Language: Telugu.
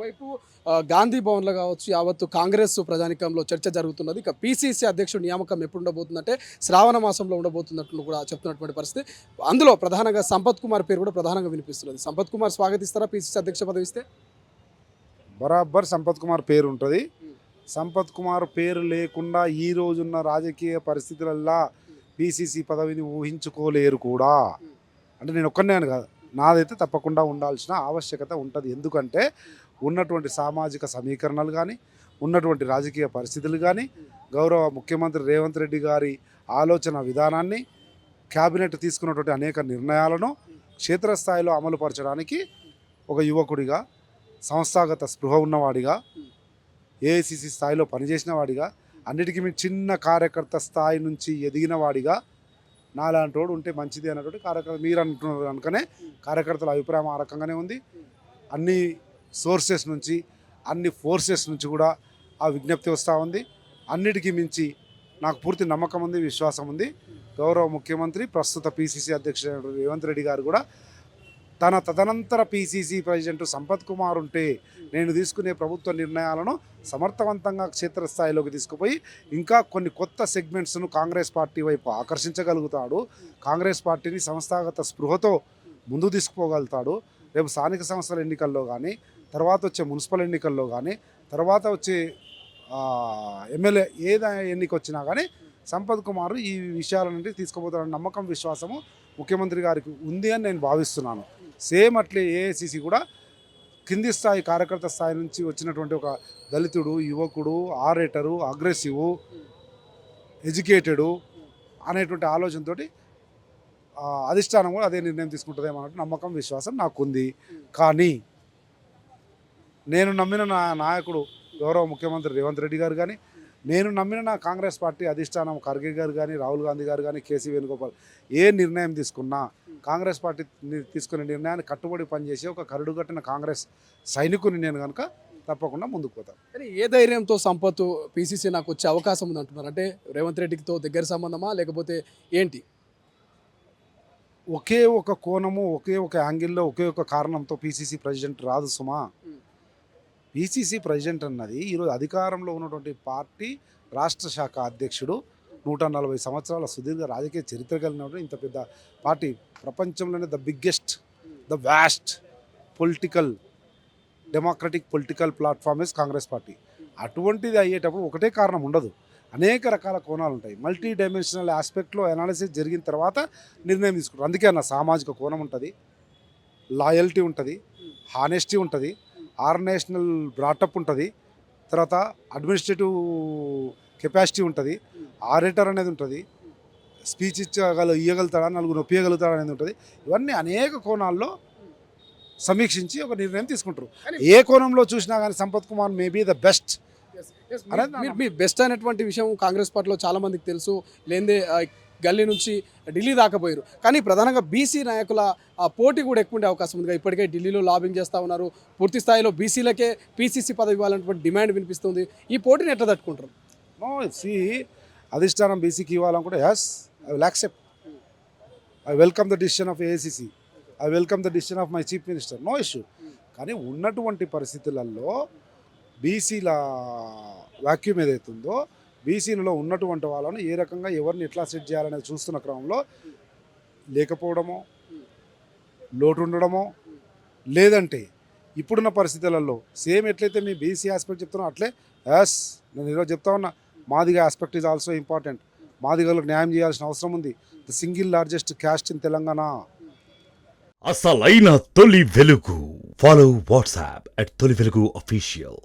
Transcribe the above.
ఒకవైపు గాంధీ భవన్లో కావచ్చు యావత్తు కాంగ్రెస్ ప్రజానికంలో చర్చ జరుగుతున్నది. ఇక పీసీసీ అధ్యక్షుడు నియామకం ఎప్పుడు ఉండబోతుందంటే శ్రావణ మాసంలో ఉండబోతున్నట్లు కూడా చెప్తున్నటువంటి పరిస్థితి. అందులో ప్రధానంగా సంపత్ కుమార్ పేరు కూడా ప్రధానంగా వినిపిస్తున్నది. సంపత్ కుమార్ స్వాగతిస్తారా పీసీసీ అధ్యక్ష పదవి ఇస్తే? బరాబర్ సంపత్ కుమార్ పేరు ఉంటుంది. సంపత్ కుమార్ పేరు లేకుండా ఈ రోజున్న రాజకీయ పరిస్థితులల్లో పీసీసీ పదవిని ఊహించుకోలేరు కూడా. అంటే నేను ఒక్కనే అని కాదు, నాదైతే తప్పకుండా ఉండాల్సిన ఆవశ్యకత ఉంటుంది. ఎందుకంటే ఉన్నటువంటి సామాజిక సమీకరణలు కానీ, ఉన్నటువంటి రాజకీయ పరిస్థితులు కానీ, గౌరవ ముఖ్యమంత్రి రేవంత్ రెడ్డి గారి ఆలోచన విధానాన్ని, క్యాబినెట్ తీసుకున్నటువంటి అనేక నిర్ణయాలను క్షేత్రస్థాయిలో అమలుపరచడానికి ఒక యువకుడిగా, సంస్థాగత స్పృహ ఉన్నవాడిగా, ఏఐసిసి స్థాయిలో పనిచేసిన వాడిగా, అన్నిటికీ మీ చిన్న కార్యకర్త స్థాయి నుంచి ఎదిగిన వాడిగా నాలాంటి వాడు ఉంటే మంచిది అన్నటువంటి కార్యకర్త మీరు అంటున్నారు కనుకనే కార్యకర్తల అభిప్రాయం ఆ రకంగానే ఉంది. అన్ని సోర్సెస్ నుంచి, అన్ని ఫోర్సెస్ నుంచి కూడా ఆ విజ్ఞప్తి వస్తూ ఉంది. అన్నిటికీ మించి నాకు పూర్తి నమ్మకం ఉంది, విశ్వాసం ఉంది. గౌరవ ముఖ్యమంత్రి ప్రస్తుత పీసీసీ అధ్యక్షుడు రేవంత్ రెడ్డి గారు కూడా తన తదనంతర పీసీసీ ప్రెసిడెంట్ సంపత్ కుమార్ ఉంటే నేను తీసుకునే ప్రభుత్వ నిర్ణయాలను సమర్థవంతంగా క్షేత్రస్థాయిలోకి తీసుకుపోయి ఇంకా కొన్ని కొత్త సెగ్మెంట్స్ను కాంగ్రెస్ పార్టీ వైపు ఆకర్షించగలుగుతాడు. కాంగ్రెస్ పార్టీని సంస్థాగత స్పృహతో ముందు తీసుకుపోగలుగుతాడు. రేపు స్థానిక సంస్థల ఎన్నికల్లో కానీ, తర్వాత వచ్చే మున్సిపల్ ఎన్నికల్లో కానీ, తర్వాత వచ్చే ఎమ్మెల్యే ఎన్నిక వచ్చినా కానీ సంపత్ కుమార్ ఈ విషయాలన్నింటి తీసుకుపోతాడన్న నమ్మకం, విశ్వాసము ముఖ్యమంత్రి గారికి ఉంది అని నేను భావిస్తున్నాను. సేమ్ అట్లే ఏఐసిసి కూడా కింది స్థాయి కార్యకర్త స్థాయి నుంచి వచ్చినటువంటి ఒక దళితుడు, యువకుడు, ఆరేటరు, అగ్రెసివ్, ఎడ్యుకేటెడు అనేటువంటి ఆలోచనతో అధిష్టానం కూడా అదే నిర్ణయం తీసుకుంటుందేమో అన్నట్టు నమ్మకం, విశ్వాసం నాకుంది. కానీ నేను నమ్మిన నా నాయకుడు గౌరవ ముఖ్యమంత్రి రేవంత్ రెడ్డి గారు కానీ, నేను నమ్మిన నా కాంగ్రెస్ పార్టీ అధిష్టానం ఖర్గే గారు కానీ, రాహుల్ గాంధీ గారు కానీ, కేసీ వేణుగోపాల్ ఏ నిర్ణయం తీసుకున్నా కాంగ్రెస్ పార్టీ తీసుకునే నిర్ణయాన్ని కట్టుబడి పనిచేసి ఒక కరుడుగట్టిన కాంగ్రెస్ సైనికుని నేను కనుక తప్పకుండా ముందుకు పోతాను. కానీ ఏ ధైర్యంతో సంపత్ పీసీసీ నాకు వచ్చే అవకాశం ఉంది అంటున్నారు? అంటే రేవంత్ రెడ్డితో దగ్గర సంబంధమా లేకపోతే ఏంటి? ఒకే ఒక కోణము, ఒకే ఒక యాంగిల్లో, ఒకే ఒక కారణంతో పీసీసీ ప్రెసిడెంట్ రాదు సుమా. పీసీసీ ప్రెసిడెంట్ అన్నది ఈరోజు అధికారంలో ఉన్నటువంటి పార్టీ రాష్ట్ర శాఖ అధ్యక్షుడు, 140 సంవత్సరాల సుదీర్ఘ రాజకీయ చరిత్ర కలిగినటువంటి ఇంత పెద్ద పార్టీ, ప్రపంచంలోనే the biggest, the vast political, democratic political platform is Congress party. అటువంటిది అయ్యేటప్పుడు ఒకటే కారణం ఉండదు, అనేక రకాల కోణాలు ఉంటాయి. మల్టీ డైమెన్షనల్ ఆస్పెక్ట్లో అనాలిసిస్ జరిగిన తర్వాత నిర్ణయం తీసుకుంటారు. అందుకే అన్న సామాజిక కోణం ఉంటుంది, లాయల్టీ ఉంటుంది, హానెస్టీ ఉంటుంది, ఆర్గనైజేషనల్ బ్రాటప్ ఉంటుంది, తర్వాత అడ్మినిస్ట్రేటివ్ కెపాసిటీ ఉంటుంది, ఆరేటర్ అనేది ఉంటుంది, స్పీచ్ ఇవ్వగలుగుతాడా, నలుగురు ఒప్పియగలుగుతాడా అనేది ఉంటుంది. ఇవన్నీ అనేక కోణాల్లో సమీక్షించి ఒక నిర్ణయం తీసుకుంటారు. ఏ కోణంలో చూసినా కానీ Sampath Kumar maybe the best. Me best అనేటువంటి విషయం కాంగ్రెస్ పార్టీలో చాలా మందికి తెలుసు. లేదే గల్లీ నుంచి ఢిల్లీ దాకపోయారు. కానీ ప్రధానంగా బీసీ నాయకుల పోటీ కూడా ఎక్కువ ఉండే అవకాశం ఉంది. ఇప్పటికే ఢిల్లీలో లాబింగ్ చేస్తూ ఉన్నారు. పూర్తి స్థాయిలో బీసీలకే పీసీసీ పదవి ఇవ్వాలన్నటువంటి డిమాండ్ వినిపిస్తుంది. ఈ పోటీని ఎట్లా తట్టుకుంటారు? నో అధిష్టానం బీసీకి ఇవ్వాలనుకుంటే yes, I will accept. I welcome the decision of AICC, I welcome the decision of my chief minister, no issue. కానీ ఉన్నటువంటి పరిస్థితులలో బీసీల వాక్యూమ్ ఏదైతుందో, బీసీలలో ఉన్నటువంటి వాళ్ళను ఏ రకంగా ఎవరిని ఎట్లా సెట్ చేయాలనేది చూస్తున్న క్రమంలో లేకపోవడమో, లోటు ఉండడమో, లేదంటే ఇప్పుడున్న పరిస్థితులలో సేమ్ ఎట్లయితే మీ బీసీ ఆస్పెక్ట్ చెప్తున్నా అట్లే ఎస్ నేను ఈరోజు చెప్తా ఉన్నా, Madiga aspect is also important. మాదిగలకు న్యాయం చేయాల్సిన అవసరం ఉంది. The single largest caste in Telangana. అసలైన తొలి వెలుగు. ఫాలో వాట్సాప్ @తొలి వెలుగు official.